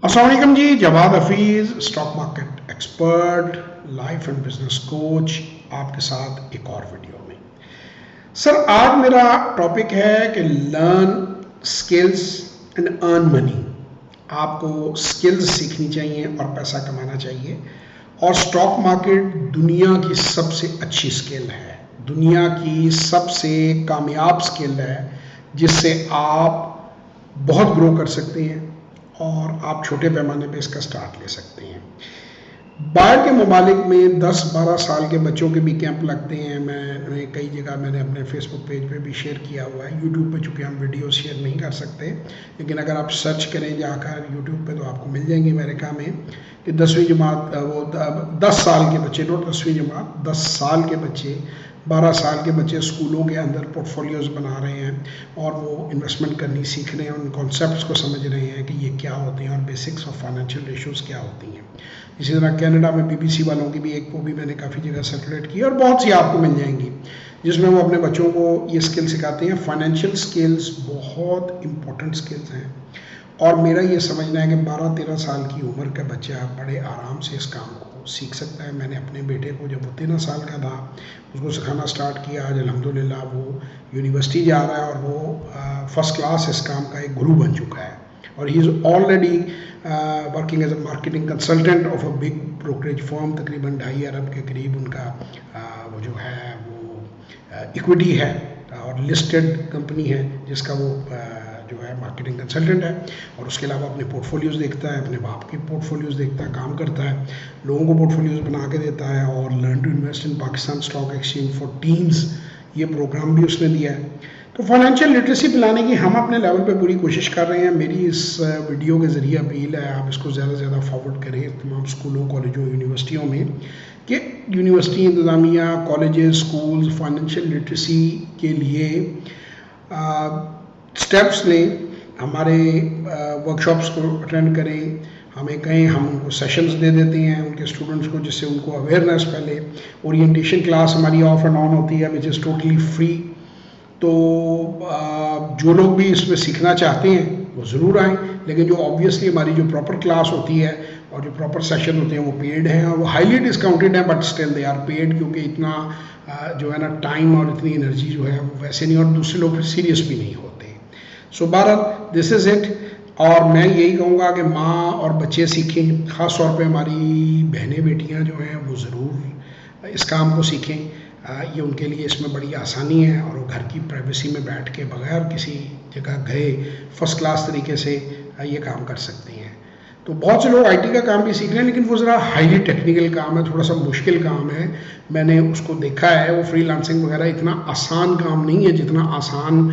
अस्सलाम वालेकुम जी, Jawad Hafeez, stock market expert, life and business coach, आपके साथ एक और वीडियो में। सर, आज मेरा टॉपिक है कि learn skills and earn money. आपको स्किल्स सीखनी चाहिए और पैसा कमाना चाहिए। और स्टॉक मार्केट दुनिया की सबसे अच्छी स्किल है, दुनिया की सबसे कामयाब स्किल है, जिससे आप बहुत ग्रो कर सकते हैं और आप छोटे पैमाने पे इसका स्टार्ट ले सकते हैं। बाहर के ममालिक में 10-12 साल के बच्चों के भी कैंप लगते हैं। मैंने कई जगह मैंने अपने फेसबुक पेज पे भी शेयर किया हुआ है। यूट्यूब पे चूँकि हम वीडियो शेयर नहीं कर सकते, लेकिन अगर आप सर्च करें जाकर यूट्यूब पे तो आपको मिल जाएंगे अमेरिका में कि 10वीं जमात, वो 10 साल के बच्चे, नोट 10वीं जमात, 10 साल के बच्चे, 12 साल के बच्चे स्कूलों के अंदर पोर्टफोलियोज़ बना रहे हैं और वो इन्वेस्टमेंट करनी सीख रहे हैं, उन कॉन्सेप्ट्स को समझ रहे हैं कि ये क्या होते हैं और बेसिक्स ऑफ फाइनेंशियल रेशोज़ क्या होती हैं। इसी तरह कनाडा में बीबीसी वालों की भी एक वो भी मैंने काफ़ी जगह सर्कुलेट की और बहुत सी आपको मिल जाएंगी, जिसमें वो अपने बच्चों को ये स्किल सिखाते हैं। फाइनेंशियल स्किल्स बहुत इंपॉर्टेंट स्किल्स हैं और मेरा ये समझना है कि 12-13 साल की उम्र का बच्चा बड़े आराम से इस काम को सीख सकता है। मैंने अपने बेटे को, जब वो 13 साल का था, उसको सिखाना स्टार्ट किया। आज अल्हम्दुलिल्लाह वो यूनिवर्सिटी जा रहा है और वो फर्स्ट क्लास इस काम का एक गुरु बन चुका है और he is already working as a marketing consultant of a big brokerage firm. तकरीबन 2.5 अरब के करीब उनका वो जो है वो इक्विटी है और लिस्टेड कंपनी है जिसका वो जो है मार्केटिंग कंसल्टेंट है। और उसके अलावा अपने पोर्टफोलियोज़ देखता है, अपने बाप के पोर्टफोलियोज़ देखता है, काम करता है, लोगों को पोर्टफोलियोज़ बना के देता है। और learn to invest in Pakistan stock exchange for teams, ये प्रोग्राम भी उसने दिया है। तो फाइनेंशियल लिटरेसी दिलाने की हम अपने लेवल पे पूरी कोशिश कर रहे हैं। मेरी इस वीडियो के ज़रिए अपील है, आप इसको ज़्यादा से ज़्यादा फॉरवर्ड करें तमाम स्कूलों, कॉलेजों, यूनिवर्सिटियों में, कि यूनिवर्सिटी इंतज़ामिया, कॉलेजेस, स्कूल्स फाइनेंशियल लिटरेसी के लिए स्टेप्स लें, हमारे वर्कशॉप्स को अटेंड करें, हमें कहें, हम उनको सेशंस दे देते हैं उनके स्टूडेंट्स को, जिससे उनको अवेयरनेस पहले। ओरिएंटेशन क्लास हमारी ऑफ एंड ऑन होती है विच इज़ टोटली फ्री। तो जो लोग भी इसमें सीखना चाहते हैं वो ज़रूर आएँ, लेकिन जो ऑब्वियसली हमारी जो प्रॉपर क्लास होती है और जो प्रॉपर सेशन होते हैं वो पेड हैं और वो हाईली डिस्काउंटेड हैं, but still they are paid, क्योंकि इतना जो है ना टाइम और इतनी एनर्जी जो है वो वैसे नहीं, और दूसरे लोग सीरियस भी नहीं होते। सो बहरहाल दिस इज़ इट। और मैं यही कहूँगा कि माँ और बच्चे सीखें, ख़ास तौर पे हमारी बहनें बेटियाँ जो हैं वो ज़रूर इस काम को सीखें। ये उनके लिए इसमें बड़ी आसानी है और वो घर की प्राइवेसी में बैठ के बगैर किसी जगह गए फर्स्ट क्लास तरीके से ये काम कर सकते हैं। तो बहुत से लोग आईटी का काम भी सीख रहे हैं, लेकिन वो ज़रा हाईली टेक्निकल काम है, थोड़ा सा मुश्किल काम है। मैंने उसको देखा है, वो फ्रीलांसिंग वगैरह इतना आसान काम नहीं है जितना आसान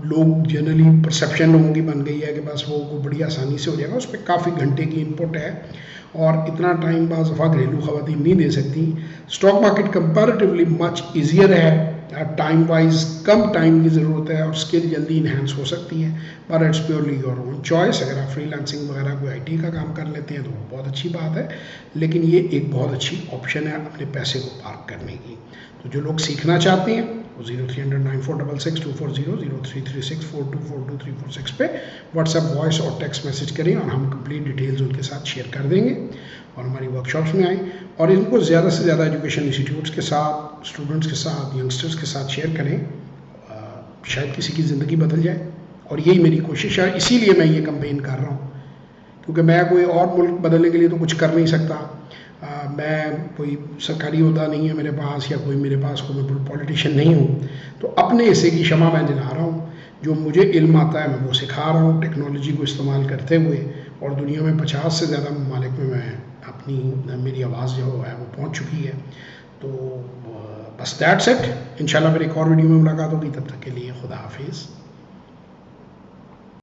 लोग जनरली परसेप्शन लोगों की बन गई है कि बस वो बड़ी आसानी से हो जाएगा। उस पर काफ़ी घंटे की इनपुट है और इतना टाइम बाज़ दफ़ा घरेलू ख़वातीन नहीं दे सकती। Stock market comparatively much easier है, टाइम वाइज कम टाइम की ज़रूरत है और स्किल जल्दी इन्हेंस हो सकती है, पर it's purely your own choice. अगर आप फ्रीलांसिंग वगैरह कोई आईटी का काम कर लेते हैं तो वो बहुत अच्छी बात है, लेकिन ये एक बहुत अच्छी ऑप्शन है अपने पैसे को पार्क करने की। तो जो लोग सीखना चाहते हैं वो 0300 9466 240 0336 4242 346 पे व्हाट्सएप वॉइस और टेक्स्ट मैसेज करें और हम कंप्लीट डिटेल्स उनके साथ शेयर कर देंगे और हमारी वर्कशॉप्स में आएँ और इनको ज़्यादा से ज़्यादा एजुकेशन इंस्टीट्यूट्स के साथ, स्टूडेंट्स के साथ, यंगस्टर्स के साथ शेयर करें। शायद किसी की ज़िंदगी बदल जाए और यही मेरी कोशिश है, इसीलिए मैं ये कैंपेन कर रहा हूँ, क्योंकि मैं कोई और मुल्क बदलने के लिए तो कुछ कर नहीं सकता। मैं कोई सरकारी ओहदा नहीं है मेरे पास, या कोई मेरे पास कोई मैं पॉलिटिशियन नहीं हूँ। तो अपने हिस्से की शमा मैं जला रहा हूँ, जो मुझे इल्म आता है मैं वो सिखा रहा हूँ टेक्नोलॉजी को इस्तेमाल करते हुए, और दुनिया में 50 से ज़्यादा ममालिक में मैं अपनी मेरी आवाज़ जो है वो पहुँच चुकी है। तो बस दैट्स इट। इंशाल्लाह मेरी एक और वीडियो में मुलाकात होगी, तब तक के लिए खुदा हाफिज़।